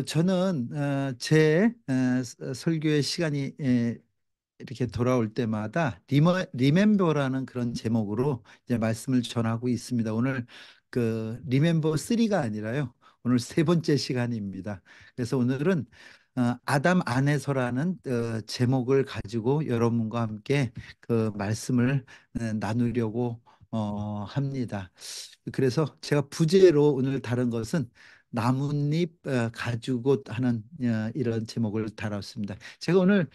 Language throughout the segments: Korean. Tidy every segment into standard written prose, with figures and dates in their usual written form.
저는 제 설교의 시간이 이렇게 돌아올 때마다 리멤버라는 그런 제목으로 이제 말씀을 전하고 있습니다. 오늘 리멤버 3가 아니라요. 오늘 세 번째 시간입니다. 그래서 오늘은 아담 안에서라는 제목을 가지고 여러분과 함께 그 말씀을 나누려고 합니다. 그래서 제가 부제로 오늘 다룬 것은 나뭇잎 가지고 하는 이런 제목을 달았습니다. 제가 오늘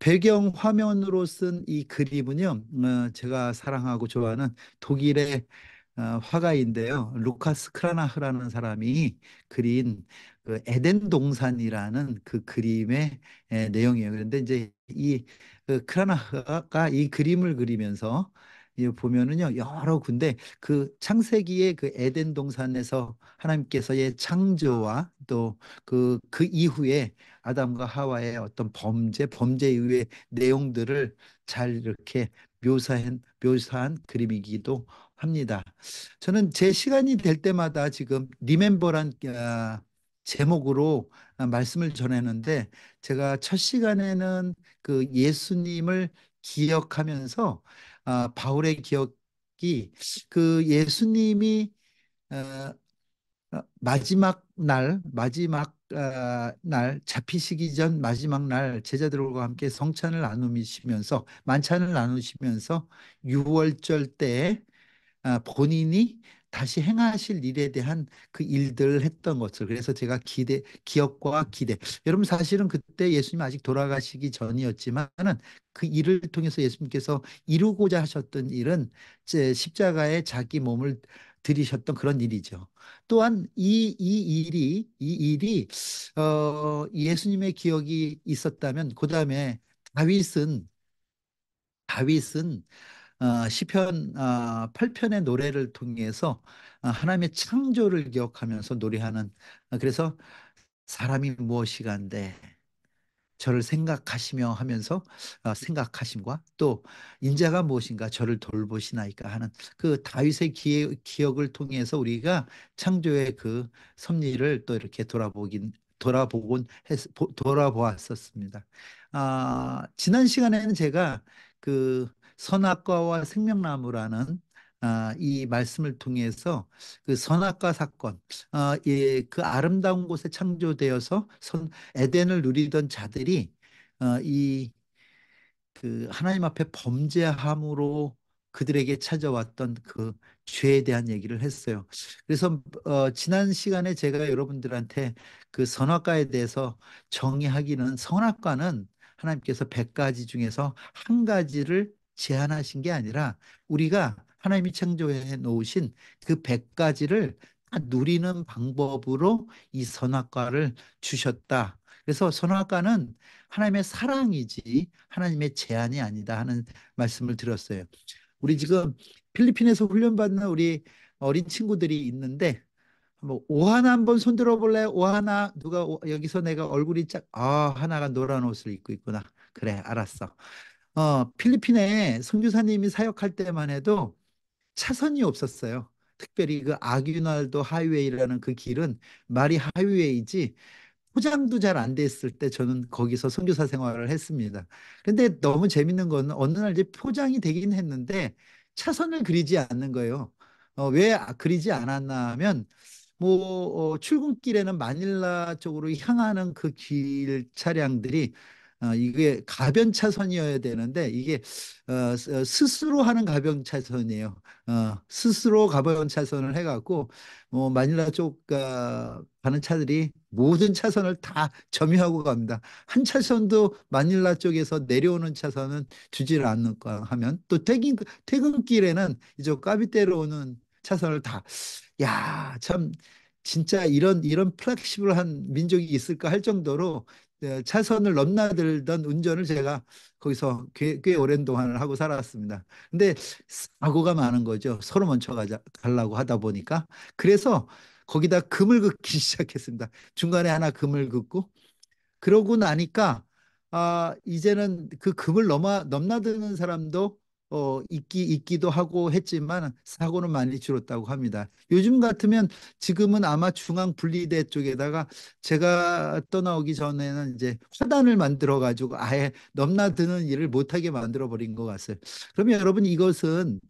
배경 화면으로 쓴 이 그림은요, 제가 사랑하고 좋아하는 독일의 화가인데요. 루카스 크라나흐라는 사람이 그린 그 에덴 동산이라는 그 그림의 내용이에요. 그런데 이제 이 크라나흐가 이 그림을 그리면서 이 보면은요, 여러 군데 그 창세기의 그 에덴 동산에서 하나님께서의 창조와 또 그 이후에 아담과 하와의 어떤 범죄 이후의 내용들을 잘 이렇게 묘사한 그림이기도 합니다. 저는 제 시간이 될 때마다 지금 리멤버란 제목으로 말씀을 전했는데 제가 첫 시간에는 그 예수님을 기억하면서 바울의 기억이 그 예수님이 어, 마지막 날 잡히시기 전 마지막 날 제자들과 함께 성찬을 나누시면서 만찬을 나누시면서 유월절 때 본인이 다시 행하실 일에 대한 그 일들을 했던 것을 그래서 제가 기억과 기대. 여러분 사실은 그때 예수님 아직 돌아가시기 전이었지만은 그 일을 통해서 예수님께서 이루고자 하셨던 일은 십자가에 자기 몸을 들이셨던 그런 일이죠. 또한 이 일이 예수님의 기억이 있었다면 그다음에 다윗은 시편 8편의 노래를 통해서 하나님의 창조를 기억하면서 노래하는 그래서 사람이 무엇이간데 저를 생각하시며 하면서 생각하심과 또 인자가 무엇인가 저를 돌보시나이까 하는 그 다윗의 기억을 통해서 우리가 창조의 그 섭리를 또 이렇게 돌아보았었습니다. 지난 시간에는 제가 그 선악과와 생명나무라는 이 말씀을 통해서 그 선악과 사건, 예, 그 아름다운 곳에 창조되어서 에덴을 누리던 자들이 이 그 하나님 앞에 범죄함으로 그들에게 찾아왔던 그 죄에 대한 얘기를 했어요. 그래서 지난 시간에 제가 여러분들한테 그 선악과에 대해서 정의하기는 선악과는 하나님께서 100가지 중에서 한 가지를 제한하신 게 아니라 우리가 하나님이 창조해 놓으신 그 100가지를 다 누리는 방법으로 이 선악과를 주셨다. 그래서 선악과는 하나님의 사랑이지 하나님의 제한이 아니다 하는 말씀을 들었어요. 우리 지금 필리핀에서 훈련받는 우리 어린 친구들이 있는데 뭐 오하나 한번 손 들어볼래? 오하나 누가 여기서 내가 얼굴이 하나가 노란 옷을 입고 있구나. 그래, 알았어. 필리핀에 선교사님이 사역할 때만 해도 차선이 없었어요. 특별히 그 아귀날도 하이웨이라는 그 길은 말이 하이웨이지 포장도 잘 안 됐을 때 저는 거기서 선교사 생활을 했습니다. 근데 너무 재밌는 건 어느 날 이제 포장이 되긴 했는데 차선을 그리지 않는 거예요. 왜 그리지 않았나 하면 출근길에는 마닐라 쪽으로 향하는 그 길 차량들이 이게 가변 차선이어야 되는데 이게 스스로 하는 가변 차선이에요. 스스로 가변 차선을 해갖고 마닐라 쪽 가는 차들이 모든 차선을 다 점유하고 갑니다. 한 차선도 마닐라 쪽에서 내려오는 차선은 주지를 않는가 하면 또 퇴근길에는 이제 까비떼로 오는 차선을 다 야, 참 진짜 이런 플렉시블한 민족이 있을까 할 정도로 차선을 넘나들던 운전을 제가 거기서 꽤 오랜 동안을 하고 살았습니다. 근데 사고가 많은 거죠. 서로 먼저 가려고 하다 보니까. 그래서 거기다 금을 긋기 시작했습니다. 중간에 하나 금을 긋고 그러고 나니까 이제는 그 금을 넘나드는 사람도 있기도 하고 했지만 사고는 많이 줄었다고 합니다. 요즘 같으면 지금은 아마 중앙 분리대 쪽에다가 제가 떠나오기 전에는 이제 화단을 만들어 가지고 아예 넘나드는 일을 못하게 만들어 버린 것 같아요. 그러면 여러분 이것은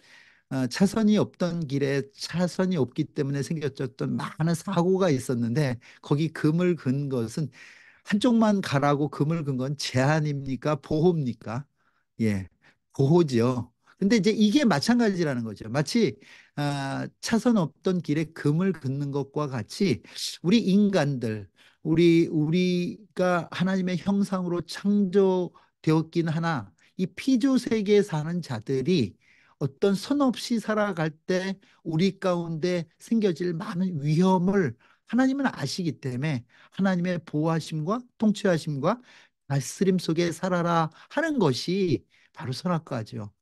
차선이 없던 길에 차선이 없기 때문에 생겼던 많은 사고가 있었는데 거기 금을 근 것은 한쪽만 가라고 금을 근 건 제한입니까? 보호입니까? 예, 보호지요. 근데 이제 이게 마찬가지라는 거죠. 마치 차선 없던 길에 금을 긋는 것과 같이 우리 인간들, 우리가 하나님의 형상으로 창조되었긴 하나 이 피조 세계에 사는 자들이 어떤 선 없이 살아갈 때 우리 가운데 생겨질 많은 위험을 하나님은 아시기 때문에 하나님의 보호하심과 통치하심과 다스림 속에 살아라 하는 것이 바로 선악과죠.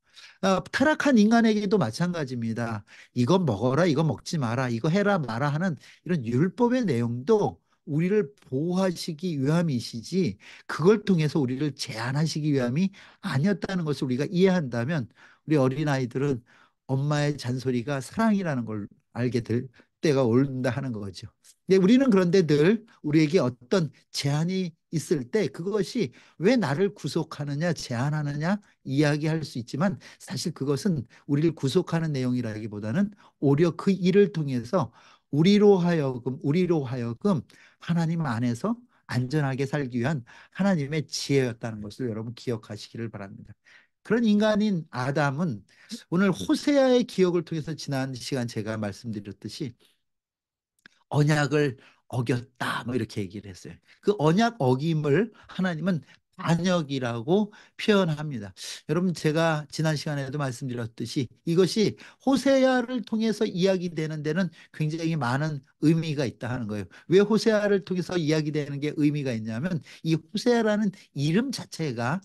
타락한 인간에게도 마찬가지입니다. 이거 먹어라, 이거 먹지 마라, 이거 해라 마라 하는 이런 율법의 내용도 우리를 보호하시기 위함이시지 그걸 통해서 우리를 제한하시기 위함이 아니었다는 것을 우리가 이해한다면 우리 어린아이들은 엄마의 잔소리가 사랑이라는 걸 알게 될 때가 온다 하는 거죠. 우리는 그런데 늘 우리에게 어떤 제한이 있을 때 그것이 왜 나를 구속하느냐, 제한하느냐 이야기할 수 있지만 사실 그것은 우리를 구속하는 내용이라기보다는 오히려 그 일을 통해서 우리로 하여금 하나님 안에서 안전하게 살기 위한 하나님의 지혜였다는 것을 여러분 기억하시기를 바랍니다. 그런 인간인 아담은 오늘 호세아의 기억을 통해서 지난 시간 제가 말씀드렸듯이 언약을 어겼다 뭐 이렇게 얘기를 했어요. 그 언약 어김을 하나님은 반역이라고 표현합니다. 여러분 제가 지난 시간에도 말씀드렸듯이 이것이 호세아를 통해서 이야기되는 데는 굉장히 많은 의미가 있다 하는 거예요. 왜 호세아를 통해서 이야기되는 게 의미가 있냐면 이 호세아라는 이름 자체가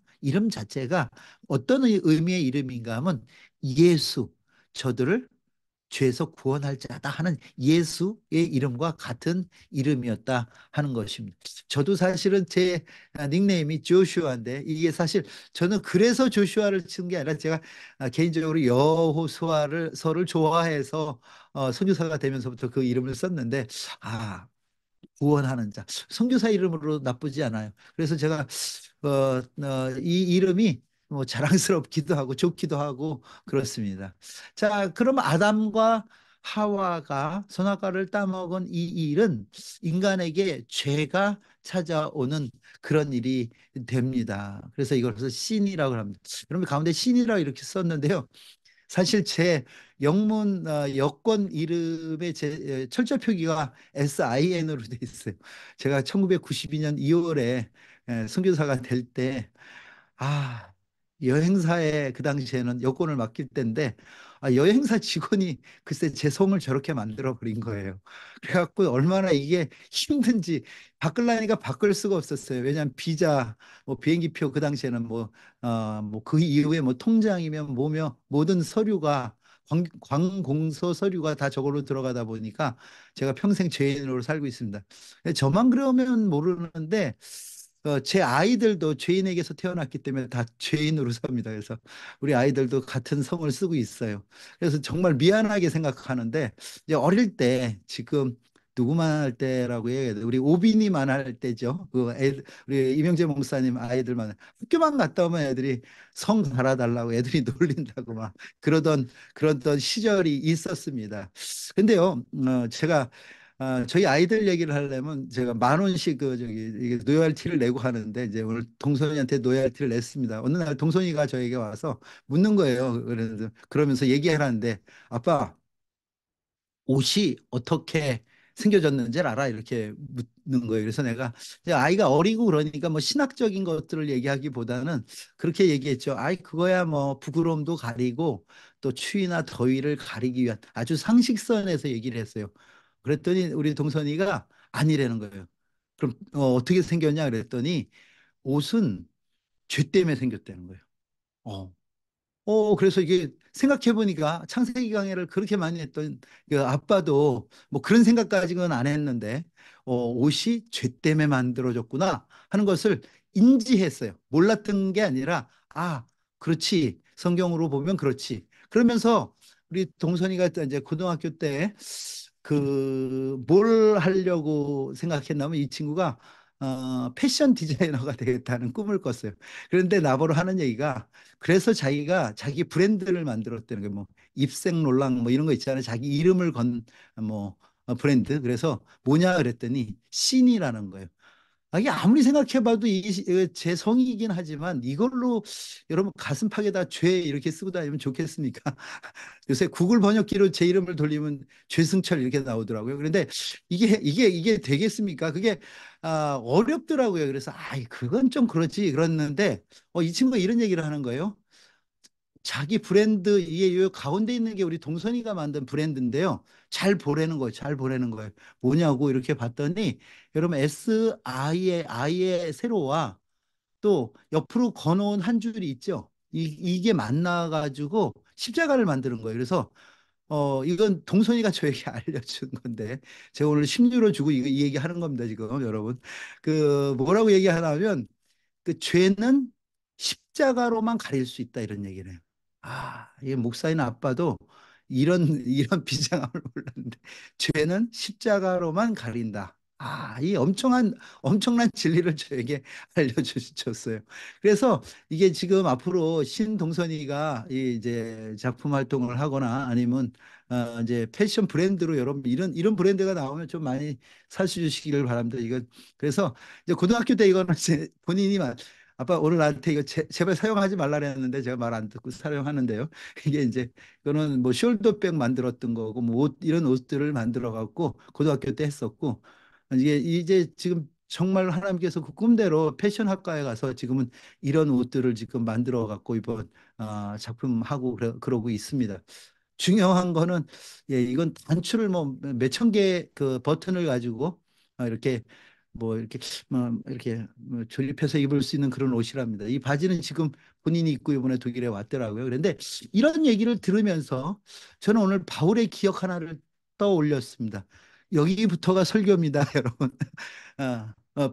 어떤 의미의 이름인가 하면 예수 저들을 죄에서 구원할 자다 하는 예수의 이름과 같은 이름이었다 하는 것입니다. 저도 사실은 제 닉네임이 조슈아인데 이게 사실 저는 그래서 조슈아를 친 게 아니라 제가 개인적으로 여호수아를 서를 좋아해서 선교사가 되면서부터 그 이름을 썼는데 아 구원하는 자. 선교사 이름으로 나쁘지 않아요. 그래서 제가 이 이름이 뭐 자랑스럽기도 하고 좋기도 하고 그렇습니다. 자, 그럼 아담과 하와가 선악과를 따먹은 이 일은 인간에게 죄가 찾아오는 그런 일이 됩니다. 그래서 이것을 신이라고 합니다. 여러분 가운데 신이라고 이렇게 썼는데요. 사실 제 영문 여권 이름의 제 철자 표기가 SIN으로 돼 있어요. 제가 1992년 2월에 선교사가 될 때 여행사에 그 당시에는 여권을 맡길 때인데 여행사 직원이 글쎄 제 성을 저렇게 만들어 버린 거예요. 그래갖고 얼마나 이게 힘든지 바꾸려니까 바꿀 수가 없었어요. 왜냐하면 비자, 뭐 비행기표 그 당시에는 뭐 그 이후에 뭐 통장이면 뭐며 모든 서류가 관공서 서류가 다 저걸로 들어가다 보니까 제가 평생 죄인으로 살고 있습니다. 저만 그러면 모르는데 제 아이들도 죄인에게서 태어났기 때문에 다 죄인으로 삽니다. 그래서 우리 아이들도 같은 성을 쓰고 있어요. 그래서 정말 미안하게 생각하는데 이제 어릴 때 지금 누구만 할 때라고 해야 돼. 우리 오빈이만 할 때죠. 우리 이명재 목사님 아이들만 학교만 갔다 오면 애들이 성 달아달라고 애들이 놀린다고 막 그러던 시절이 있었습니다. 근데요, 제가 저희 아이들 얘기를 하려면 제가 10,000원씩 그 저기 이게 노열티를 내고 하는데 이제 오늘 동선이한테 노열티를 냈습니다. 어느 날 동선이가 저에게 와서 묻는 거예요. 그러면서 얘기하라는데 아빠 옷이 어떻게 생겨졌는지 알아? 이렇게 묻는 거예요. 그래서 내가 이제 아이가 어리고 그러니까 뭐 신학적인 것들을 얘기하기보다는 그렇게 얘기했죠. 아이 그거야 뭐 부끄러움도 가리고 또 추위나 더위를 가리기 위한 아주 상식선에서 얘기를 했어요. 그랬더니 우리 동선이가 아니라는 거예요. 그럼 어떻게 생겼냐 그랬더니 옷은 죄 때문에 생겼다는 거예요. 어. 그래서 이게 생각해 보니까 창세기 강해를 그렇게 많이 했던 그 아빠도 뭐 그런 생각까지는 안 했는데 옷이 죄 때문에 만들어졌구나 하는 것을 인지했어요. 몰랐던 게 아니라 그렇지. 성경으로 보면 그렇지. 그러면서 우리 동선이가 이제 고등학교 때 뭘 하려고 생각했냐면 이 친구가 패션 디자이너가 되겠다는 꿈을 꿨어요. 그런데 나보러 하는 얘기가 그래서 자기가 자기 브랜드를 만들었다는 게 뭐 입생 롤랑 뭐 이런 거 있잖아요. 자기 이름을 건 뭐 브랜드. 그래서 뭐냐 그랬더니 신이라는 거예요. 아, 이게 아무리 생각해봐도 제 성이긴 하지만 이걸로 여러분 가슴팍에다 죄 이렇게 쓰고 다니면 좋겠습니까? 요새 구글 번역기로 제 이름을 돌리면 죄승철 이렇게 나오더라고요. 그런데 이게 되겠습니까? 그게 어렵더라고요. 그래서 그건 좀 그렇지 그랬는데 이 친구가 이런 얘기를 하는 거예요. 자기 브랜드 이게 요 가운데 있는 게 우리 동선이가 만든 브랜드인데요. 잘 보라는 거예요. 잘 보라는 거예요. 뭐냐고 이렇게 봤더니 여러분 I의 세로와 또 옆으로 건너온 한 줄이 있죠. 이게 만나가지고 십자가를 만드는 거예요. 그래서 이건 동선이가 저에게 알려준 건데 제가 오늘 10유로 주고 이 얘기 하는 겁니다. 지금 여러분 뭐라고 얘기하냐면 죄는 십자가로만 가릴 수 있다 이런 얘기를 해요. 이 목사인 아빠도 이런 비장함을 몰랐는데 죄는 십자가로만 가린다. 이 엄청난 진리를 저에게 알려주셨어요. 그래서 이게 지금 앞으로 신동선이가 이제 작품 활동을 하거나 아니면 이제 패션 브랜드로 여러분 이런 브랜드가 나오면 좀 많이 사주시기를 바랍니다. 이건 그래서 이제 고등학교 때 이거는 본인이 아빠 오늘 나한테 이거 제발 사용하지 말라 그랬는데 제가 말 안 듣고 사용하는데요. 이게 이제 이거는 뭐 숄더백 만들었던 거고 뭐 이런 옷들을 만들어 갖고 고등학교 때 했었고 이게 이제 지금 정말 하나님께서 그 꿈대로 패션 학과에 가서 지금은 이런 옷들을 지금 만들어 갖고 이번 작품하고 그러고 있습니다. 중요한 거는 이건 단추를 뭐 몇천 개 그 버튼을 가지고 이렇게 뭐 조립해서 입을 수 있는 그런 옷이랍니다. 이 바지는 지금 본인이 입고 이번에 독일에 왔더라고요. 그런데 이런 얘기를 들으면서 저는 오늘 바울의 기억 하나를 떠올렸습니다. 여기부터가 설교입니다, 여러분.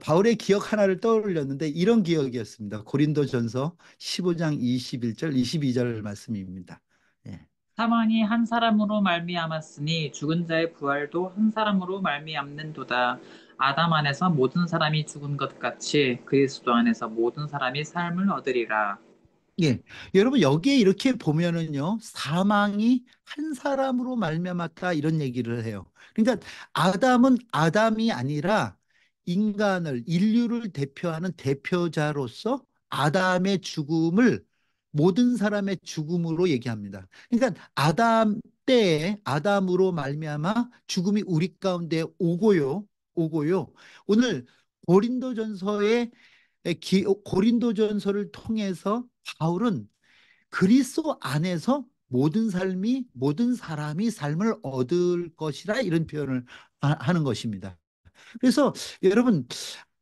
바울의 기억 하나를 떠올렸는데 이런 기억이었습니다. 고린도전서 15장 21절, 22절 말씀입니다. 예. 사망이 한 사람으로 말미암았으니 죽은 자의 부활도 한 사람으로 말미암는도다. 아담 안에서 모든 사람이 죽은 것 같이 그리스도 안에서 모든 사람이 삶을 얻으리라. 예. 여러분 여기에 이렇게 보면은요. 사망이 한 사람으로 말미암았다 이런 얘기를 해요. 그러니까 아담은 아담이 아니라 인류를 대표하는 대표자로서 아담의 죽음을 모든 사람의 죽음으로 얘기합니다. 그러니까 아담 때에 아담으로 말미암아 죽음이 우리 가운데 오고요. 오늘 고린도전서의 고린도전서를 통해서 바울은 그리스도 안에서 모든 사람이 삶을 얻을 것이라 이런 표현을 하는 것입니다. 그래서 여러분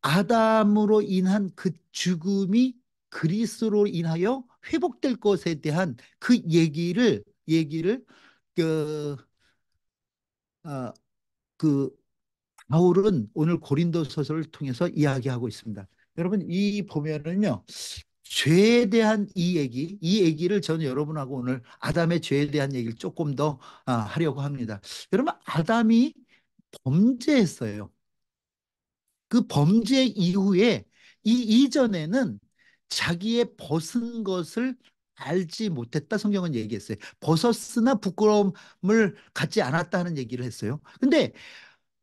아담으로 인한 그 죽음이 그리스도로 인하여 회복될 것에 대한 그 얘기를 그, 어, 그 바울은 오늘 고린도서서를 통해서 이야기하고 있습니다. 여러분 이 보면은요. 죄에 대한 이 얘기를 저는 여러분하고 오늘 아담의 죄에 대한 얘기를 조금 더 하려고 합니다. 여러분 아담이 범죄했어요. 그 범죄 이후에 이전에는 자기의 벗은 것을 알지 못했다 성경은 얘기했어요. 벗었으나 부끄러움을 갖지 않았다는 얘기를 했어요. 근데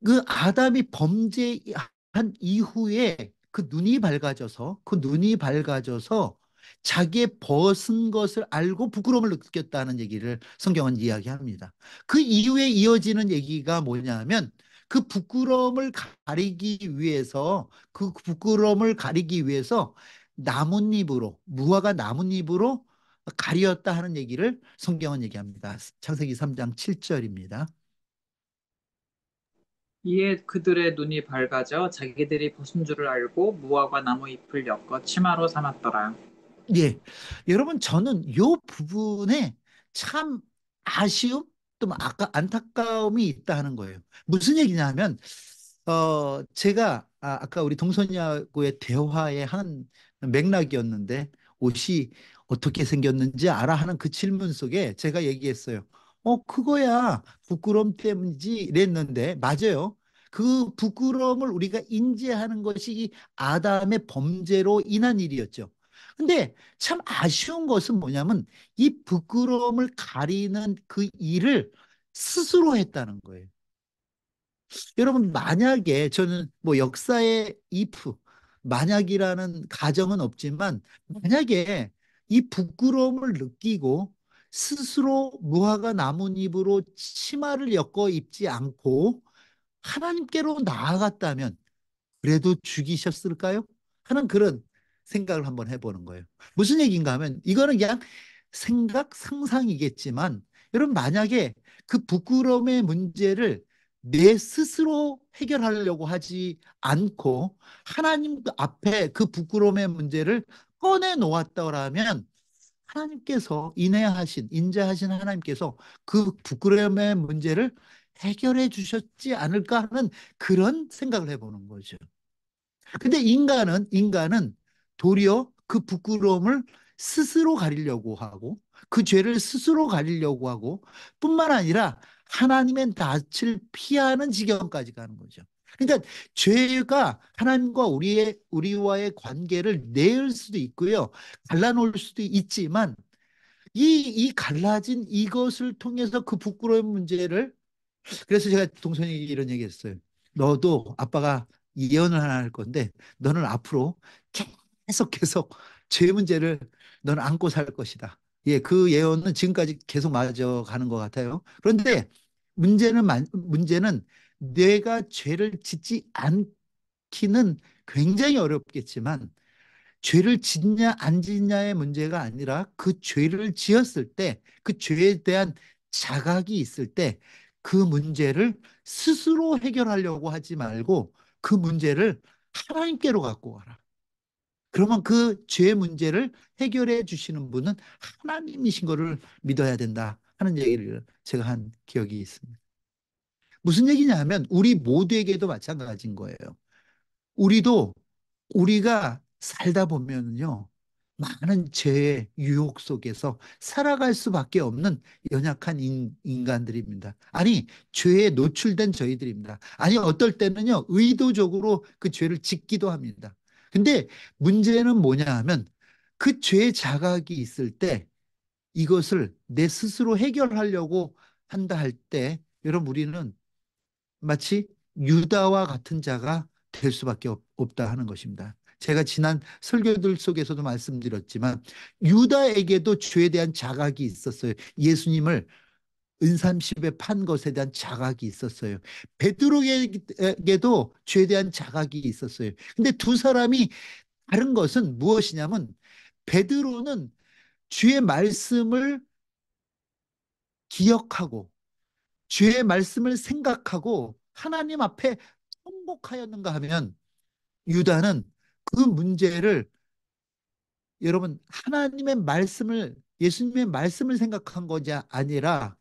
그 아담이 범죄한 이후에 그 눈이 밝아져서 자기의 벗은 것을 알고 부끄러움을 느꼈다는 얘기를 성경은 이야기합니다. 그 이후에 이어지는 얘기가 뭐냐면 그 부끄러움을 가리기 위해서 나뭇잎으로 무화과 나뭇잎으로 가리었다 하는 얘기를 성경은 얘기합니다. 창세기 3장 7절입니다. 이에 그들의 눈이 밝아져 자기들이 벗은 줄을 알고 무화과 나무 잎을 엮어 치마로 삼았더라. 예. 여러분, 저는 이 부분에 참 아쉬움, 또 아까 안타까움이 있다 하는 거예요. 무슨 얘기냐면, 제가 아까 우리 동선이하고의 대화의 한 맥락이었는데, 옷이 어떻게 생겼는지 알아? 하는 그 질문 속에 제가 얘기했어요. 그거야. 부끄러움 때문이지. 이랬는데, 맞아요. 그 부끄러움을 우리가 인지하는 것이 이 아담의 범죄로 인한 일이었죠. 근데 참 아쉬운 것은 뭐냐면 이 부끄러움을 가리는 그 일을 스스로 했다는 거예요. 여러분, 만약에 저는 뭐 역사의 if, 만약이라는 가정은 없지만, 만약에 이 부끄러움을 느끼고 스스로 무화과 나뭇잎으로 치마를 엮어 입지 않고 하나님께로 나아갔다면 그래도 죽이셨을까요? 하는 그런 생각을 한번 해보는 거예요. 무슨 얘기인가 하면 이거는 그냥 생각, 상상이겠지만 여러분 만약에 그 부끄러움의 문제를 내 스스로 해결하려고 하지 않고 하나님 앞에 그 부끄러움의 문제를 꺼내 놓았더라면 하나님께서 인자하신 하나님께서 그 부끄러움의 문제를 해결해 주셨지 않을까 하는 그런 생각을 해보는 거죠. 근데 인간은 도리어 그 부끄러움을 스스로 가리려고 하고 그 죄를 스스로 가리려고 하고 뿐만 아니라 하나님의 낯을 피하는 지경까지 가는 거죠. 그러니까 죄가 하나님과 우리와의 관계를 내을 수도 있고요. 갈라놓을 수도 있지만 이 갈라진 이것을 통해서 그 부끄러운 문제를, 그래서 제가 동선이 이런 얘기 했어요. 너도 아빠가 예언을 하나 할 건데 너는 앞으로 계속 죄 문제를 너는 안고 살 것이다. 예, 그 예언은 지금까지 계속 맞아 가는 것 같아요. 그런데 문제는 내가 죄를 짓지 않기는 굉장히 어렵겠지만 죄를 짓냐 안 짓냐의 문제가 아니라 그 죄를 지었을 때 그 죄에 대한 자각이 있을 때 그 문제를 스스로 해결하려고 하지 말고 그 문제를 하나님께로 갖고 와라. 그러면 그 죄 문제를 해결해 주시는 분은 하나님이신 거를 믿어야 된다 하는 얘기를 제가 한 기억이 있습니다. 무슨 얘기냐 하면 우리 모두에게도 마찬가지인 거예요. 우리도 우리가 살다 보면요. 많은 죄의 유혹 속에서 살아갈 수밖에 없는 연약한 인간들입니다. 아니, 죄에 노출된 저희들입니다. 아니, 어떨 때는요, 의도적으로 그 죄를 짓기도 합니다. 근데 문제는 뭐냐 하면 그 죄의 자각이 있을 때 이것을 내 스스로 해결하려고 한다 할 때, 여러분, 우리는 마치 유다와 같은 자가 될 수밖에 없다 하는 것입니다. 제가 지난 설교들 속에서도 말씀드렸지만 유다에게도 죄에 대한 자각이 있었어요. 예수님을 은삼십에 판 것에 대한 자각이 있었어요. 베드로에게도 죄에 대한 자각이 있었어요. 근데 두 사람이 다른 것은 무엇이냐면 베드로는 주의 말씀을 기억하고 주의 말씀을 생각하고 하나님 앞에 통곡하였는가 하면 유다는 그 문제를, 여러분, 하나님의 말씀을, 예수님의 말씀을 생각한 것이 아니라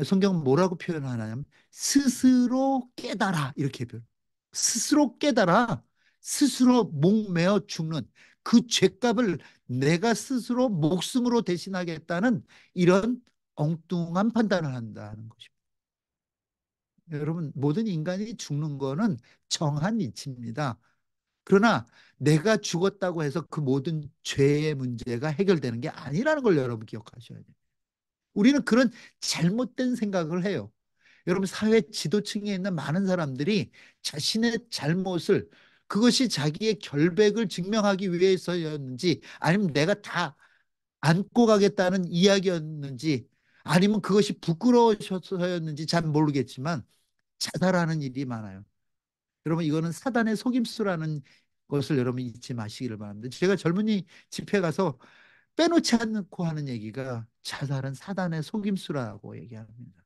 성경은 뭐라고 표현하냐면 스스로 깨달아 이렇게 표현. 스스로 깨달아 스스로 목매어 죽는 그 죄값을 내가 스스로 목숨으로 대신하겠다는 이런 엉뚱한 판단을 한다는 것입니다. 여러분, 모든 인간이 죽는 거는 정한 이치입니다. 그러나 내가 죽었다고 해서 그 모든 죄의 문제가 해결되는 게 아니라는 걸 여러분 기억하셔야 돼요. 우리는 그런 잘못된 생각을 해요. 여러분, 사회 지도층에 있는 많은 사람들이 자신의 잘못을, 그것이 자기의 결백을 증명하기 위해서였는지 아니면 내가 다 안고 가겠다는 이야기였는지 아니면 그것이 부끄러워서였는지 잘 모르겠지만 자살하는 일이 많아요. 여러분, 이거는 사단의 속임수라는 것을 여러분 잊지 마시기를 바랍니다. 제가 젊은이 집회 가서 빼놓지 않고 하는 얘기가 자살은 사단의 속임수라고 얘기합니다.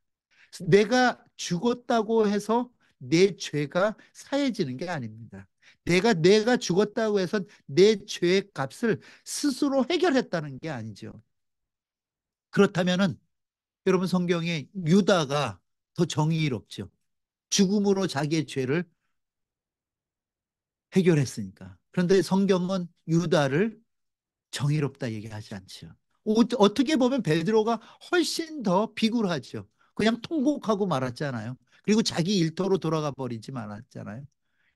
내가 죽었다고 해서 내 죄가 사해지는 게 아닙니다. 내가 죽었다고 해서 내 죄의 값을 스스로 해결했다는 게 아니죠. 그렇다면은 여러분, 성경에 유다가 더 정의롭죠. 죽음으로 자기의 죄를 해결했으니까. 그런데 성경은 유다를 정의롭다 얘기하지 않죠. 어떻게 보면 베드로가 훨씬 더 비굴하죠. 그냥 통곡하고 말았잖아요. 그리고 자기 일터로 돌아가 버리지 말았잖아요.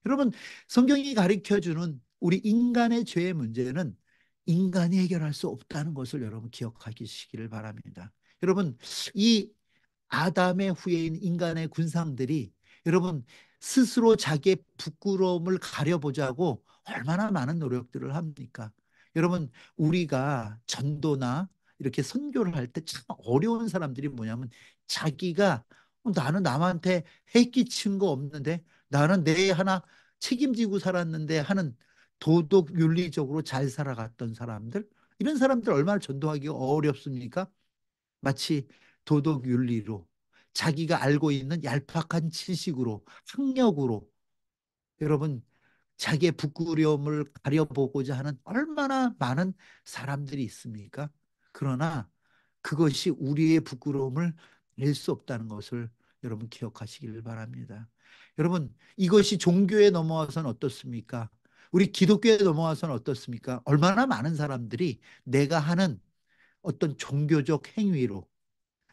여러분, 성경이 가르쳐 주는 우리 인간의 죄의 문제는 인간이 해결할 수 없다는 것을 여러분 기억하시기를 바랍니다. 여러분, 이 아담의 후예인 인간의 군상들이 여러분 스스로 자기의 부끄러움을 가려보자고 얼마나 많은 노력들을 합니까? 여러분, 우리가 전도나 이렇게 선교를 할 때 참 어려운 사람들이 뭐냐면 자기가 나는 남한테 해 끼친 거 없는데 나는 내 하나 책임지고 살았는데 하는 도덕 윤리적으로 잘 살아갔던 사람들, 이런 사람들 얼마나 전도하기가 어렵습니까? 마치 도덕 윤리로 자기가 알고 있는 얄팍한 지식으로 학력으로 여러분 자기의 부끄러움을 가려보고자 하는 얼마나 많은 사람들이 있습니까? 그러나 그것이 우리의 부끄러움을 낼 수 없다는 것을 여러분 기억하시기를 바랍니다. 여러분, 이것이 종교에 넘어와서는 어떻습니까? 우리 기독교에 넘어와서는 어떻습니까? 얼마나 많은 사람들이 내가 하는 어떤 종교적 행위로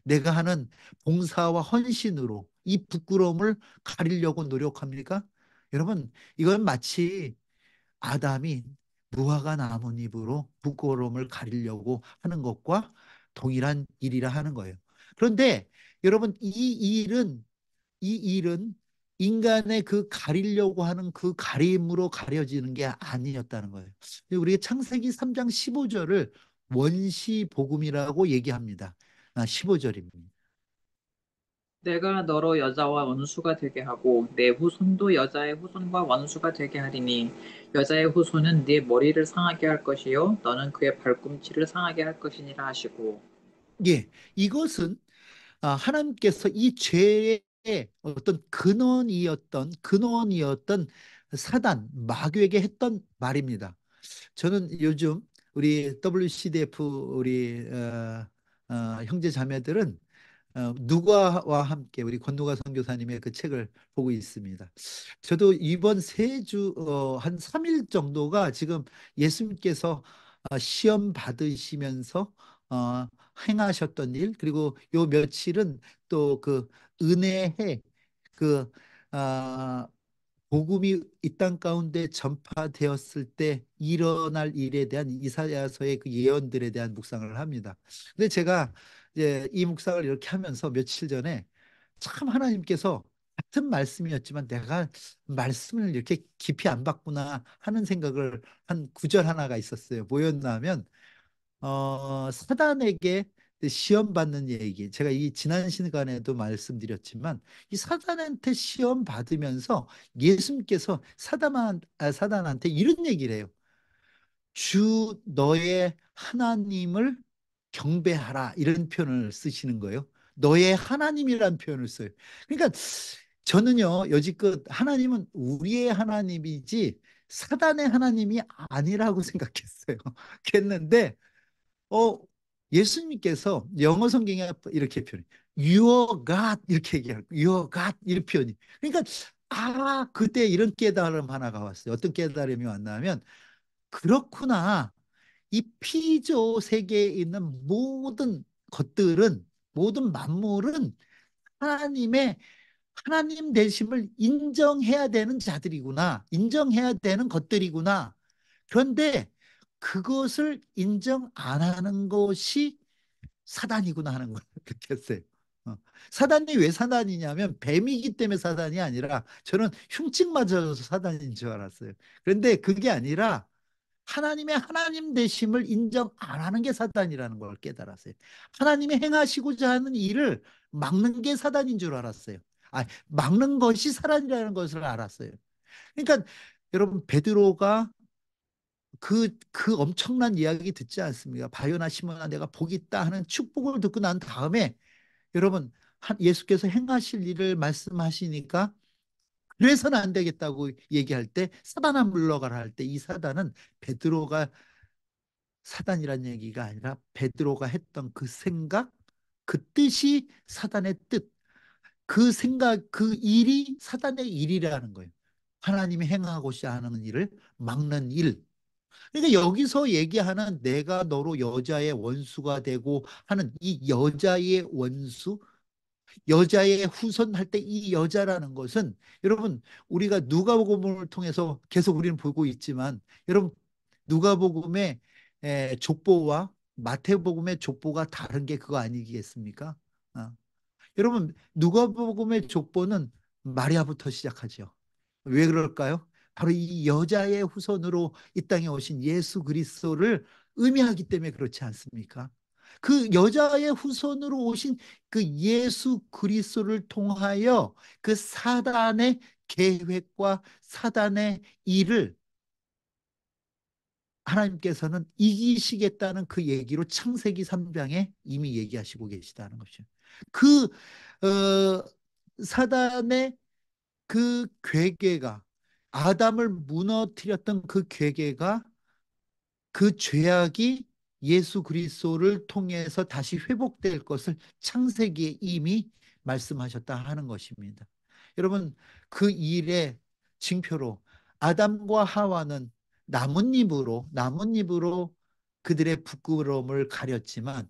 내가 하는 봉사와 헌신으로 이 부끄러움을 가리려고 노력합니까? 여러분, 이건 마치 아담이 무화과 나뭇잎으로 부끄러움을 가리려고 하는 것과 동일한 일이라 하는 거예요. 그런데 여러분, 이 일은 인간의 그 가리려고 하는 그 가림으로 가려지는 게 아니었다는 거예요. 우리가 창세기 3장 15절을 원시 복음이라고 얘기합니다. 15절입니다. 내가 너로 여자와 원수가 되게 하고 내 후손도 여자의 후손과 원수가 되게 하리니 여자의 후손은 네 머리를 상하게 할 것이요 너는 그의 발꿈치를 상하게 할 것이니라 하시고. 예, 이것은 하나님께서 이 죄의 어떤 근원이었던 사단 마귀에게 했던 말입니다. 저는 요즘 우리 WCDF 우리 형제 자매들은 누가와 함께 우리 권누가 선교사님의 그 책을 보고 있습니다. 저도 이번 한 3일 정도가 지금 예수님께서 시험 받으시면서 어, 행하셨던 일, 그리고 요 며칠은 또 그 은혜해 그 아, 복음이 이 땅 가운데 전파되었을 때 일어날 일에 대한 이사야서의 그 예언들에 대한 묵상을 합니다. 근데 제가 이제 이 묵상을 이렇게 하면서 며칠 전에 참 하나님께서 같은 말씀이었지만 내가 말씀을 이렇게 깊이 안 받구나 하는 생각을 한 구절 하나가 있었어요. 뭐였나 하면 사단에게 시험 받는 얘기. 제가 이 지난 시간에도 말씀드렸지만 이 사단한테 시험 받으면서 예수님께서 사단한테 이런 얘기를 해요. 주 너의 하나님을 경배하라 이런 표현을 쓰시는 거예요. 너의 하나님이라는 표현을 써요. 그러니까 저는요 여지껏 하나님은 우리의 하나님이지 사단의 하나님이 아니라고 생각했어요. 그랬는데 어, 예수님께서 영어 성경에 이렇게 표현해. Your God 이렇게 얘기하고 Your God 이렇게 표현이. 그러니까 그때 이런 깨달음 하나가 왔어요. 어떤 깨달음이 왔냐면 그렇구나. 이 피조 세계에 있는 모든 것들은 모든 만물은 하나님의 하나님 되심을 인정해야 되는 자들이구나. 인정해야 되는 것들이구나. 그런데 그것을 인정 안 하는 것이 사단이구나 하는 걸 느꼈어요. 어. 사단이 왜 사단이냐면 뱀이기 때문에 사단이 아니라 저는 흉증 맞아서 사단인 줄 알았어요. 그런데 그게 아니라 하나님의 하나님 되심을 인정 안 하는 게 사단이라는 걸 깨달았어요. 하나님이 행하시고자 하는 일을 막는 게 사단인 줄 알았어요. 막는 것이 사단이라는 것을 알았어요. 그러니까 여러분 베드로가 그 엄청난 이야기 듣지 않습니까? 바요나 시몬아 내가 복이 있다 하는 축복을 듣고 난 다음에 여러분 예수께서 행하실 일을 말씀하시니까 그래서는 안 되겠다고 얘기할 때 사단아 물러가라 할 때 이 사단은 베드로가 사단이란 얘기가 아니라 베드로가 했던 그 생각, 그 뜻이 사단의 뜻, 그 생각, 그 일이 사단의 일이라는 거예요. 하나님이 행하고자 하는 일을 막는 일. 그러니까 여기서 얘기하는 내가 너로 여자의 원수가 되고 하는 이 여자의 원수, 여자의 후손 할 때 이 여자라는 것은 여러분 우리가 누가복음을 통해서 계속 우리는 보고 있지만 여러분 누가복음의 족보와 마태복음의 족보가 다른 게 그거 아니겠습니까? 어. 여러분 누가복음의 족보는 마리아부터 시작하죠. 왜 그럴까요? 바로 이 여자의 후손으로 이 땅에 오신 예수 그리스도를 의미하기 때문에 그렇지 않습니까? 그 여자의 후손으로 오신 그 예수 그리스도를 통하여 그 사단의 계획과 사단의 일을 하나님께서는 이기시겠다는 그 얘기로 창세기 3장에 이미 얘기하시고 계시다는 것이죠. 그 사단의 그 괴계가 아담을 무너뜨렸던 그 괴계가 그 죄악이 예수 그리스도를 통해서 다시 회복될 것을 창세기에 이미 말씀하셨다 하는 것입니다. 여러분 그 일의 징표로 아담과 하와는 나뭇잎으로 그들의 부끄러움을 가렸지만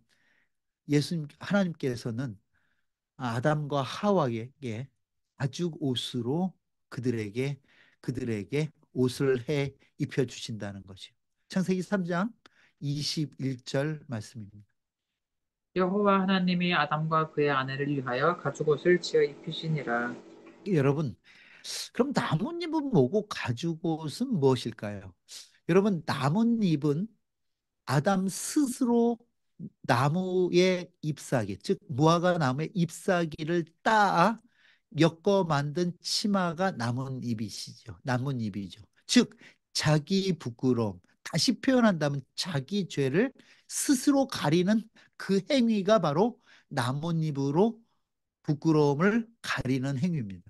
예수님 하나님께서는 아담과 하와에게 가죽 옷으로 그들에게 옷을 해 입혀 주신다는 것이요. 창세기 3장 21절 말씀입니다. 여호와 하나님이 아담과 그의 아내를 위하여 가죽옷을 지어 입히시니라. 여러분, 그럼 나뭇잎은 뭐고 가죽 옷은 무엇일까요? 여러분, 나뭇잎은 아담 스스로 나무의 잎사귀, 즉 무화과 나무의 잎사귀를 따 엮어 만든 치마가 나뭇잎이시죠. 나뭇잎이죠. 즉 자기 부끄러움, 다시 표현한다면 자기 죄를 스스로 가리는 그 행위가 바로 나뭇잎으로 부끄러움을 가리는 행위입니다.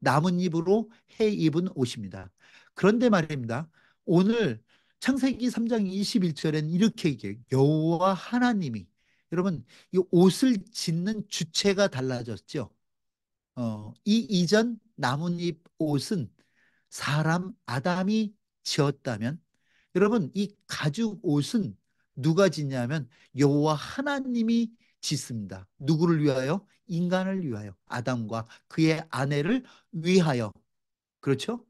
나뭇잎으로 해 입은 옷입니다. 그런데 말입니다. 오늘 창세기 3장 21절엔 이렇게 얘기해요. 여호와 하나님이 여러분 이 옷을 짓는 주체가 달라졌죠. 이 이전 나뭇잎 옷은 사람 아담이 지었다면 여러분 이 가죽 옷은 누가 짓냐면 여호와 하나님이 짓습니다. 누구를 위하여? 인간을 위하여 아담과 그의 아내를 위하여 그렇죠?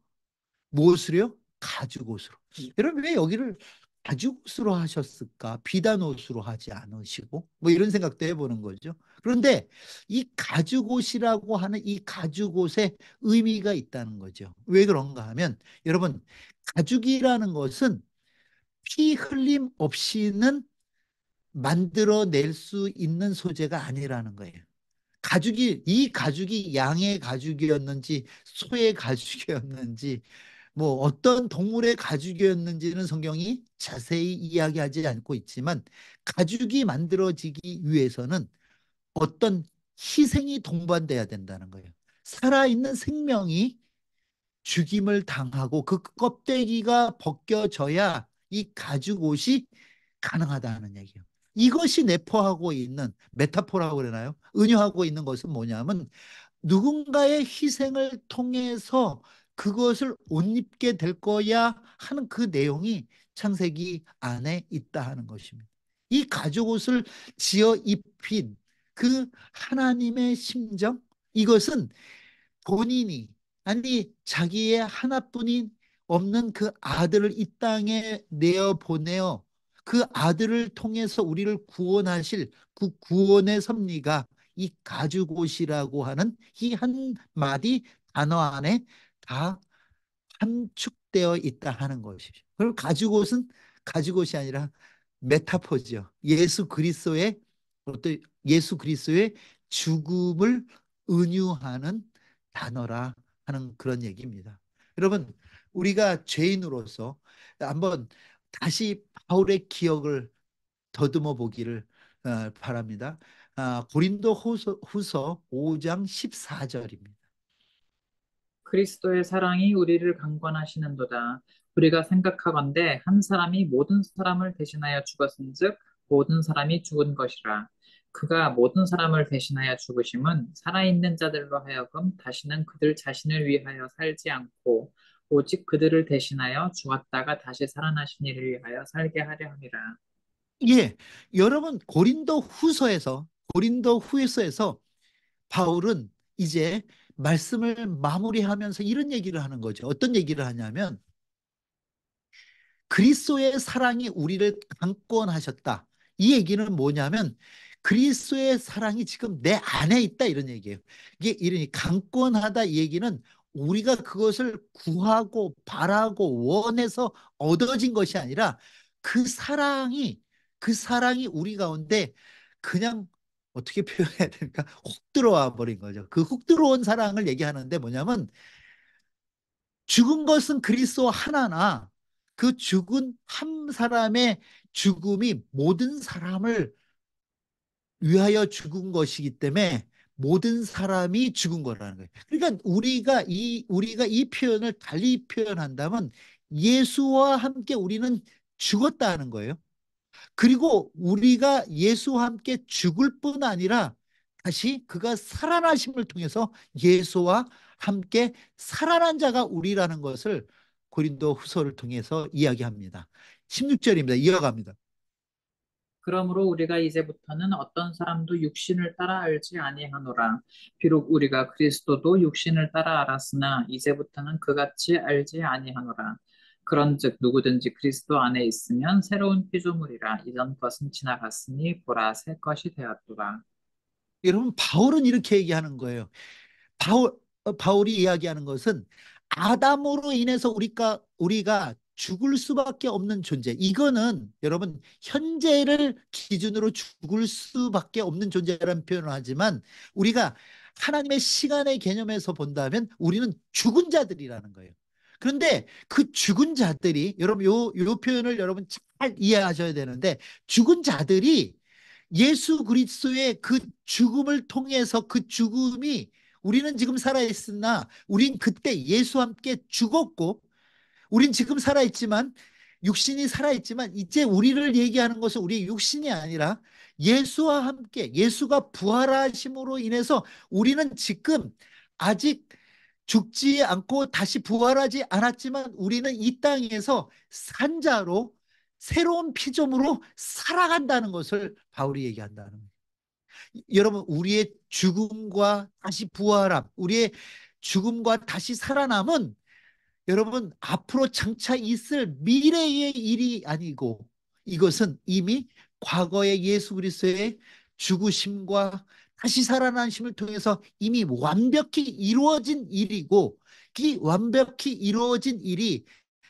무엇으로요? 가죽 옷으로. 여러분 왜 여기를 가죽 옷으로 하셨을까? 비단 옷으로 하지 않으시고 뭐 이런 생각도 해보는 거죠. 그런데 이 가죽 옷이라고 하는 이 가죽 옷에 의미가 있다는 거죠. 왜 그런가 하면 여러분 가죽이라는 것은 피 흘림 없이는 만들어낼 수 있는 소재가 아니라는 거예요. 이 가죽이 양의 가죽이었는지 소의 가죽이었는지 뭐 어떤 동물의 가죽이었는지는 성경이 자세히 이야기하지 않고 있지만 가죽이 만들어지기 위해서는 어떤 희생이 동반돼야 된다는 거예요. 살아있는 생명이 죽임을 당하고 그 껍데기가 벗겨져야 이 가죽 옷이 가능하다는 얘기예요. 이것이 내포하고 있는 메타포라고 그러나요? 은유하고 있는 것은 뭐냐면 누군가의 희생을 통해서 그것을 옷 입게 될 거야 하는 그 내용이 창세기 안에 있다 하는 것입니다. 이 가죽옷을 지어 입힌 그 하나님의 심정, 이것은 본인이 아니 자기의 하나뿐인 없는 그 아들을 이 땅에 내어 보내어 그 아들을 통해서 우리를 구원하실 그 구원의 섭리가 이 가죽옷이라고 하는 이 한마디 단어 안에 다 함축되어 있다 하는 것이죠. 그럼 가죽옷은 가죽옷이 아니라 메타포죠. 예수 그리스도의 죽음을 은유하는 단어라 하는 그런 얘기입니다. 여러분, 우리가 죄인으로서 한번 다시 바울의 기억을 더듬어 보기를 바랍니다. 고린도 후서 5장 14절입니다. 그리스도의 사랑이 우리를 강권하시는도다. 우리가 생각하건대 한 사람이 모든 사람을 대신하여 죽었은즉 모든 사람이 죽은 것이라. 그가 모든 사람을 대신하여 죽으심은 살아있는 자들로 하여금 다시는 그들 자신을 위하여 살지 않고 오직 그들을 대신하여 죽었다가 다시 살아나신 이를 위하여 살게 하려 함이라. 예, 여러분 고린도 후에서에서 바울은 이제 말씀을 마무리하면서 이런 얘기를 하는 거죠. 어떤 얘기를 하냐면 그리스도의 사랑이 우리를 강권하셨다. 이 얘기는 뭐냐면 그리스도의 사랑이 지금 내 안에 있다 이런 얘기예요. 이게 이러니 강권하다 이 얘기는 우리가 그것을 구하고 바라고 원해서 얻어진 것이 아니라 그 사랑이 그 사랑이 우리 가운데 그냥 어떻게 표현해야 될까? 훅 들어와 버린 거죠. 그 훅 들어온 사랑을 얘기하는데 뭐냐면 죽은 것은 그리스도 하나나 그 죽은 한 사람의 죽음이 모든 사람을 위하여 죽은 것이기 때문에 모든 사람이 죽은 거라는 거예요. 그러니까 우리가 이 표현을 달리 표현한다면 예수와 함께 우리는 죽었다는 거예요. 그리고 우리가 예수와 함께 죽을 뿐 아니라 다시 그가 살아나심을 통해서 예수와 함께 살아난 자가 우리라는 것을 고린도 후서를 통해서 이야기합니다. 16절입니다. 이어갑니다. 그러므로 우리가 이제부터는 어떤 사람도 육신을 따라 알지 아니하노라. 비록 우리가 그리스도도 육신을 따라 알았으나 이제부터는 그같이 알지 아니하노라. 그런즉 누구든지 그리스도 안에 있으면 새로운 피조물이라. 이전 것은 지나갔으니 보라 새 것이 되었도다. 여러분 바울은 이렇게 얘기하는 거예요. 바울이 이야기하는 것은 아담으로 인해서 우리가 죽을 수밖에 없는 존재. 이거는 여러분 현재를 기준으로 죽을 수밖에 없는 존재라는 표현을 하지만 우리가 하나님의 시간의 개념에서 본다면 우리는 죽은 자들이라는 거예요. 그런데 그 죽은 자들이 여러분 요 표현을 여러분 잘 이해하셔야 되는데 죽은 자들이 예수 그리스도의 그 죽음을 통해서 그 죽음이 우리는 지금 살아있으나 우린 그때 예수와 함께 죽었고 우린 지금 살아있지만 육신이 살아있지만 이제 우리를 얘기하는 것은 우리의 육신이 아니라 예수와 함께 예수가 부활하심으로 인해서 우리는 지금 아직 죽지 않고 다시 부활하지 않았지만 우리는 이 땅에서 산자로 새로운 피조물로 살아간다는 것을 바울이 얘기한다는 거예요. 여러분 우리의 죽음과 다시 부활함 우리의 죽음과 다시 살아남은 여러분 앞으로 장차 있을 미래의 일이 아니고 이것은 이미 과거의 예수 그리스도의 죽으심과 다시 살아나심을 통해서 이미 완벽히 이루어진 일이고 이 완벽히 이루어진 일이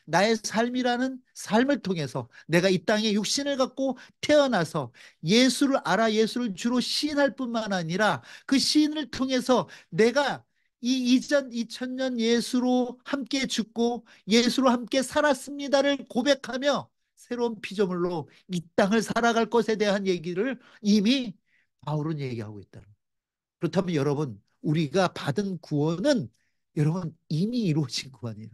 나의 삶이라는 삶을 통해서 내가 이 땅에 육신을 갖고 태어나서 예수를 알아 예수를 주로 시인할 뿐만 아니라 그 시인을 통해서 내가 이 이전 2000년 예수로 함께 죽고 예수로 함께 살았습니다를 고백하며 새로운 피조물로 이 땅을 살아갈 것에 대한 얘기를 이미 바울은 얘기하고 있다. 그렇다면 여러분 우리가 받은 구원은 여러분 이미 이루어진 구원이라.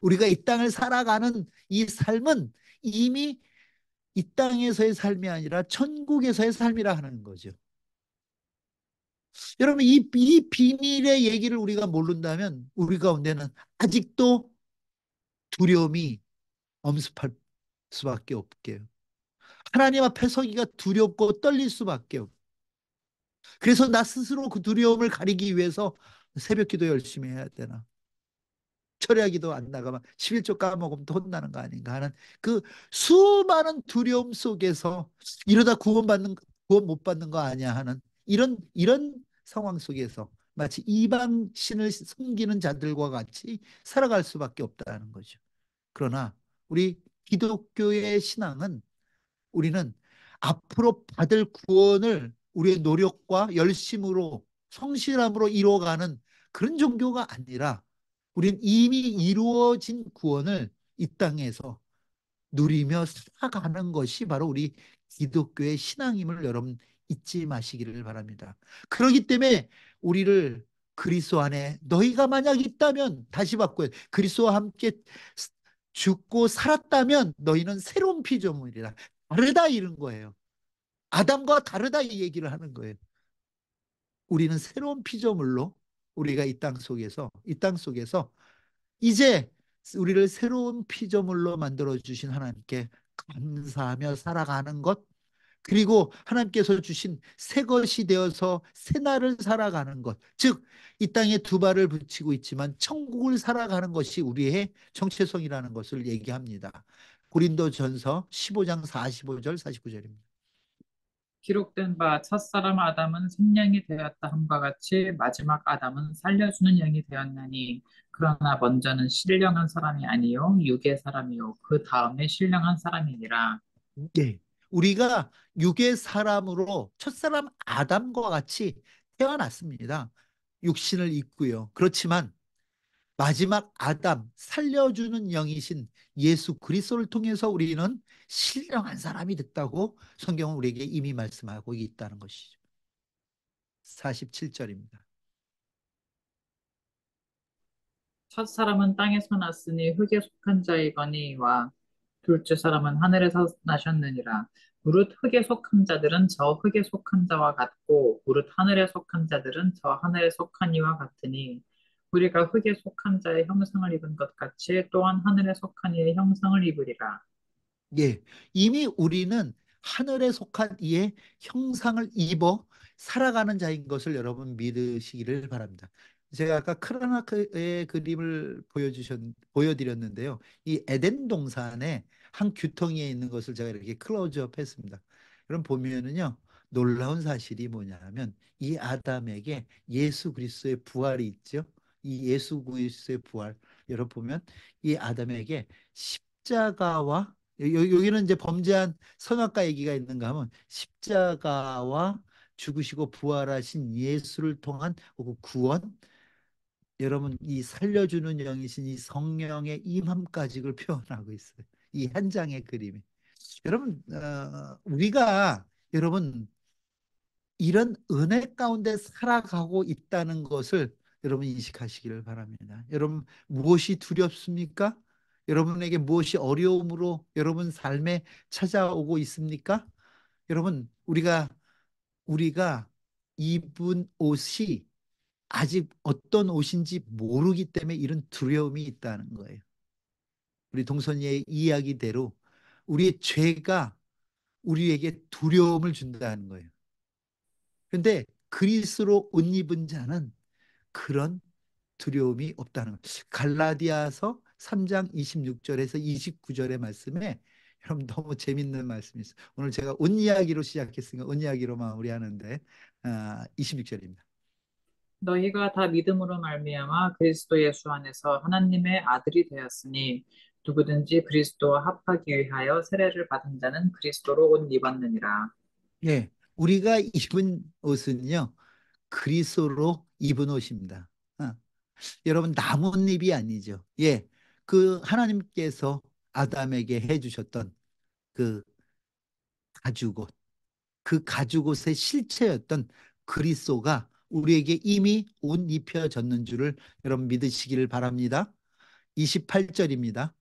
우리가 이 땅을 살아가는 이 삶은 이미 이 땅에서의 삶이 아니라 천국에서의 삶이라 하는 거죠. 여러분 이 비밀의 얘기를 우리가 모른다면 우리 가운데는 아직도 두려움이 엄습할 수밖에 없게요. 하나님 앞에 서기가 두렵고 떨릴 수밖에 없고 그래서 나 스스로 그 두려움을 가리기 위해서 새벽 기도 열심히 해야 되나 철야기도 안 나가면 11조 까먹으면 또 혼나는 거 아닌가 하는 그 수많은 두려움 속에서 이러다 구원 못 받는 거 아니야 하는 이런 상황 속에서 마치 이방 신을 섬기는 자들과 같이 살아갈 수밖에 없다는 거죠. 그러나 우리 기독교의 신앙은 우리는 앞으로 받을 구원을 우리의 노력과 열심으로 성실함으로 이루어가는 그런 종교가 아니라 우리는 이미 이루어진 구원을 이 땅에서 누리며 살아가는 것이 바로 우리 기독교의 신앙임을 여러분 잊지 마시기를 바랍니다. 그렇기 때문에 우리를 그리스도 안에 너희가 만약 있다면 다시 바꿔요. 그리스도와 함께 죽고 살았다면 너희는 새로운 피조물이라. 다르다 이런 거예요. 아담과 다르다 이 얘기를 하는 거예요. 우리는 새로운 피조물로 우리가 이 땅 속에서 이제 우리를 새로운 피조물로 만들어 주신 하나님께 감사하며 살아가는 것, 그리고 하나님께서 주신 새 것이 되어서 새 날을 살아가는 것, 즉 이 땅에 두 발을 붙이고 있지만 천국을 살아가는 것이 우리의 정체성이라는 것을 얘기합니다. 고린도전서 15장 45절 49절입니다. 기록된 바 첫사람 아담은 생명이 되었다 함과 같이 마지막 아담은 살려주는 영이 되었나니 그러나 먼저는 신령한 사람이 아니요 육의 사람이요 그 다음에 신령한 사람이니라. 네. 우리가 육의 사람으로 첫사람 아담과 같이 태어났습니다. 육신을 입고요. 그렇지만 마지막 아담, 살려주는 영이신 예수 그리스도를 통해서 우리는 신령한 사람이 됐다고 성경은 우리에게 이미 말씀하고 있다는 것이죠. 47절입니다. 첫 사람은 땅에서 났으니 흙에 속한 자이거니와 둘째 사람은 하늘에서 나셨느니라. 무릇 흙에 속한 자들은 저 흙에 속한 자와 같고 무릇 하늘에 속한 자들은 저 하늘에 속한 이와 같으니 우리가 흙에 속한 자의 형상을 입은 것 같이 또한 하늘에 속한 이의 형상을 입으리라. 예, 이미 우리는 하늘에 속한 이의 형상을 입어 살아가는 자인 것을 여러분 믿으시기를 바랍니다. 제가 아까 크로나크의 그림을 보여드렸는데요. 이 에덴 동산에 한 규통이에 있는 것을 제가 이렇게 클로즈업 했습니다. 그럼 보면은요, 놀라운 사실이 뭐냐면 이 아담에게 예수 그리스도의 부활이 있죠. 이 예수 그리스도의 부활, 여러분 보면 이 아담에게 십자가와 여기는 이제 범죄한 선악과 얘기가 있는가 하면 십자가와 죽으시고 부활하신 예수를 통한 그 구원, 여러분 이 살려주는 영이신 이 성령의 임함까지를 표현하고 있어요. 이 한 장의 그림이. 여러분 우리가 여러분 이런 은혜 가운데 살아가고 있다는 것을 여러분 인식하시기를 바랍니다. 여러분 무엇이 두렵습니까? 여러분에게 무엇이 어려움으로 여러분 삶에 찾아오고 있습니까? 여러분 우리가 입은 옷이 아직 어떤 옷인지 모르기 때문에 이런 두려움이 있다는 거예요. 우리 동선이의 이야기대로 우리의 죄가 우리에게 두려움을 준다는 거예요. 그런데 그리스로 옷 입은 자는 그런 두려움이 없다는 거예요. 갈라디아서 3장 26절에서 29절의 말씀에 여러분 너무 재밌는 말씀이 있어요. 오늘 제가 옷 이야기로 시작했으니까 옷 이야기로 마무리하는데 26절입니다. 너희가 다 믿음으로 말미암아 그리스도 예수 안에서 하나님의 아들이 되었으니 누구든지 그리스도와 합하기 위하여 세례를 받은 자는 그리스도로 옷 입었느니라. 예, 우리가 입은 옷은요 그리스도로 입은 옷입니다. 아, 여러분 나뭇잎이 아니죠. 예, 그 하나님께서 아담에게 해주셨던 그 가죽옷, 그 가죽옷의 실체였던 그리스도가 우리에게 이미 옷 입혀졌는 줄을 여러분 믿으시기를 바랍니다. 28절입니다.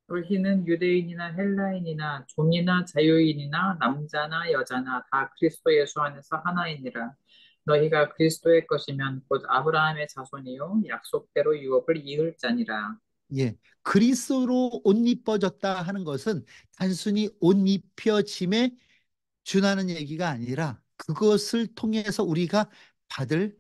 너희는 유대인이나 헬라인이나 종이나 자유인이나 남자나 여자나 다 그리스도 예수 안에서 하나이니라. 너희가 그리스도의 것이면 곧 아브라함의 자손이요 약속대로 유업을 이을 자니라. 예, 그리스도로 옷 입어졌다 하는 것은 단순히 옷 입혀짐에 준하는 얘기가 아니라 그것을 통해서 우리가 받을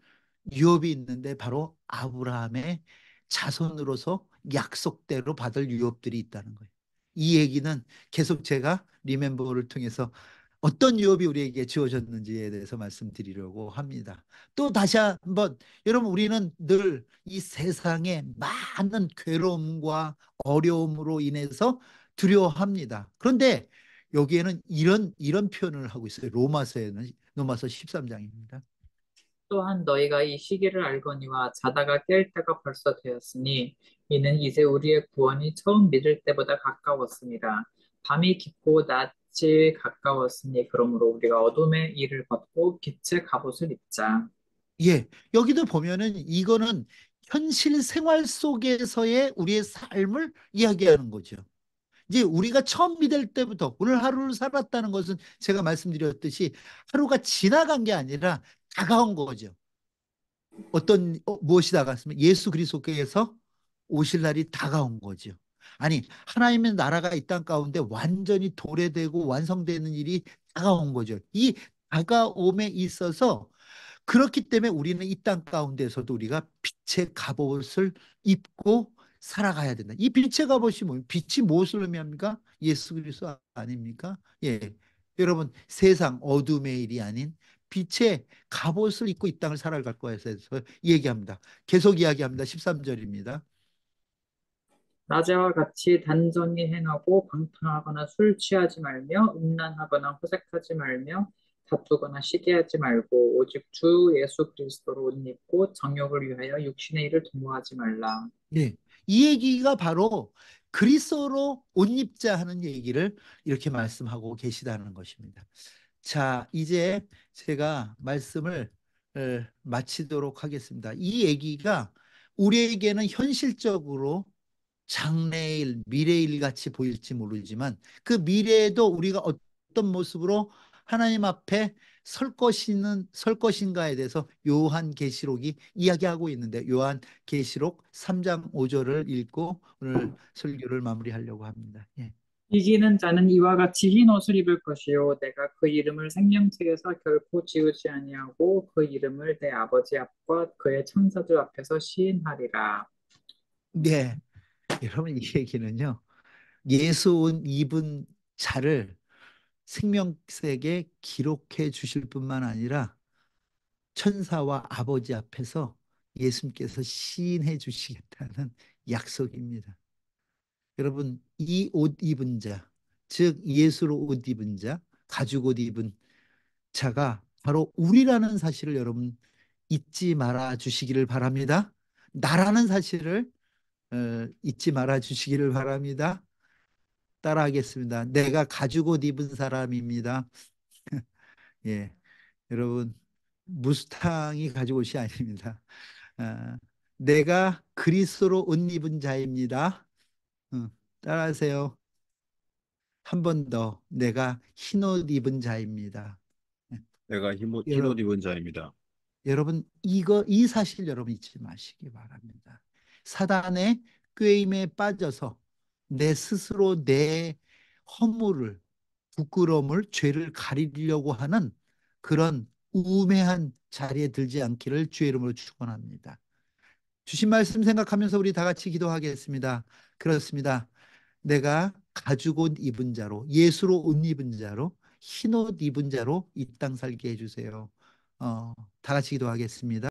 유업이 있는데 바로 아브라함의 자손으로서 약속대로 받을 유업들이 있다는 거예요. 이 얘기는 계속 제가 리멤버를 통해서 어떤 유업이 우리에게 주어졌는지에 대해서 말씀드리려고 합니다. 또 다시 한번 여러분 우리는 늘 이 세상에 많은 괴로움과 어려움으로 인해서 두려워합니다. 그런데 여기에는 이런 표현을 하고 있어요. 로마서 13장입니다. 또한 너희가 이 시기를 알거니와 자다가 깰 때가 벌써 되었으니 이는 이제 우리의 구원이 처음 믿을 때보다 가까웠습니다. 밤이 깊고 낮이 가까웠으니 그러므로 우리가 어둠의 일을 벗고 빛의 갑옷을 입자. 예, 여기도 보면은 이거는 현실 생활 속에서의 우리의 삶을 이야기하는 거죠. 이제 우리가 처음 믿을 때부터 오늘 하루를 살았다는 것은 제가 말씀드렸듯이 하루가 지나간 게 아니라 다가온 거죠. 무엇이 다가왔으면 예수 그리스도께서 오실 날이 다가온 거죠. 아니, 하나님의 나라가 이 땅 가운데 완전히 도래되고 완성되는 일이 다가온 거죠. 이 다가옴에 있어서 그렇기 때문에 우리는 이 땅 가운데서도 우리가 빛의 갑옷을 입고 살아가야 된다. 이 빛의 갑옷이 뭐예요? 빛이 무엇을 의미합니까? 예수 그리스도 아닙니까? 예. 여러분, 세상 어둠의 일이 아닌 빛의 갑옷을 입고 이 땅을 살아갈 거에 대해서 얘기합니다. 계속 이야기합니다. 13절입니다. 낮에와 같이 단정히 행하고 방탕하거나 술 취하지 말며 음란하거나 호색하지 말며 다투거나 시기하지 말고 오직 주 예수 그리스도로 옷 입고 정욕을 위하여 육신의 일을 도모하지 말라. 예. 이 얘기가 바로 그리스도로 옷 입자 하는 얘기를 이렇게 말씀하고 계시다는 것입니다. 자, 이제 제가 말씀을 마치도록 하겠습니다. 이 얘기가 우리에게는 현실적으로 장래일, 미래일 같이 보일지 모르지만 그 미래에도 우리가 어떤 모습으로 하나님 앞에 설 것인가에 대해서 요한계시록이 이야기하고 있는데 요한계시록 3장 5절을 읽고 오늘 설교를 마무리하려고 합니다. 예. 이기는 자는 이와 같이 흰 옷을 입을 것이요 내가 그 이름을 생명책에서 결코 지우지 아니하고 그 이름을 내 아버지 앞과 그의 천사들 앞에서 시인하리라. 네, 여러분 이 얘기는요. 예수 옷 입은 자를 생명책에 기록해 주실 뿐만 아니라 천사와 아버지 앞에서 예수님께서 시인해 주시겠다는 약속입니다. 여러분, 이 옷 입은 자, 즉 예수로 옷 입은 자, 가죽 옷 입은 자가 바로 우리라는 사실을 여러분 잊지 말아 주시기를 바랍니다. 나라는 사실을 잊지 말아 주시기를 바랍니다. 따라하겠습니다. 내가 가죽 옷 입은 사람입니다. 예, 여러분 무스탕이 가죽 옷이 아닙니다. 아, 내가 그리스도로 옷 입은 자입니다. 따라하세요. 한 번 더. 내가 흰 옷 입은 자입니다. 예, 내가 흰옷 여러분, 입은 자입니다. 여러분 이 사실 여러분 잊지 마시기 바랍니다. 사단의 꾀임에 빠져서 내 스스로 내 허물을 부끄러움을 죄를 가리려고 하는 그런 우매한 자리에 들지 않기를 주의 이름으로 축원합니다. 주신 말씀 생각하면서 우리 다 같이 기도하겠습니다. 그렇습니다. 내가 가죽 옷 입은 자로 예수로 옷 입은 자로 흰 옷 입은 자로 이 땅 살게 해주세요. 다 같이 기도하겠습니다.